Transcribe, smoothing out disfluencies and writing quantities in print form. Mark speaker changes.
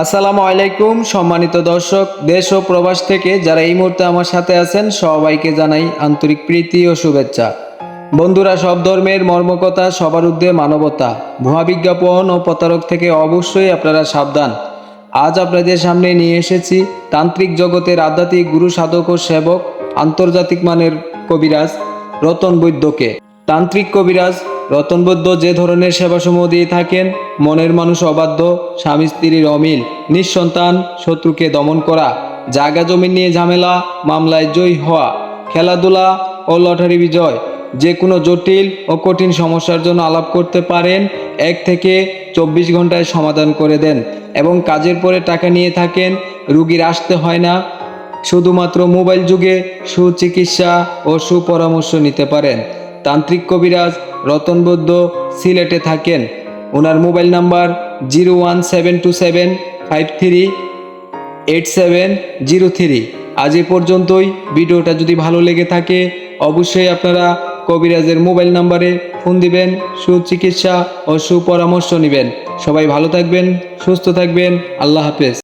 Speaker 1: আসসালামু আলাইকুম সম্মানিত দর্শক, দেশ ও প্রবাস থেকে যারা এই মুহূর্তে আমার সাথে আছেন সবাইকে জানাই আন্তরিক প্রীতি ও শুভেচ্ছা। বন্ধুরা, সব ধর্মের মর্মকথা, সবার ঊর্ধ্বে মানবতা, ভুয়া বিজ্ঞাপন ও প্রতারক থেকে অবশ্যই আপনারা সাবধান। আজ আপনাদের সামনে নিয়ে এসেছি তান্ত্রিক জগতের আধ্যাত্মিক গুরু, সাধক ও সেবক, আন্তর্জাতিক মানের কবিরাজ রতন বৈদ্যকে। তান্ত্রিক কবিরাজ রতন বৈদ্য যে ধরনের সেবাসমূহ দিয়ে থাকেন: মনের মানুষ অবাধ্য, স্বামী স্ত্রীর অমিল, নিঃসন্তান, শত্রুকে দমন করা, জায়গা জমি নিয়ে ঝামেলা, মামলায় জয়ী হওয়া, খেলাধুলা ও লটারি বিজয়, যে কোনো জটিল ও কঠিন সমস্যার জন্য আলাপ করতে পারেন। 1 থেকে 24 ঘন্টায় সমাধান করে দেন এবং কাজের পরে টাকা নিয়ে থাকেন। রুগীর আসতে হয় না, শুধুমাত্র মোবাইল যুগে সুচিকিৎসা ও সুপরামর্শ নিতে পারেন। তান্ত্রিক কবিরাজ রতন বৈদ্য সিলেটে থাকেন। ওনার মোবাইল নাম্বার 01727538703। আজ এ পর্যন্তই। ভিডিওটা যদি ভালো লেগে থাকে অবশ্যই আপনারা কবিরাজের মোবাইল নাম্বারে ফোন দিবেন, সুচিকিৎসা ও সুপরামর্শ নেবেন। সবাই ভালো থাকবেন, সুস্থ থাকবেন। আল্লাহ হাফেজ।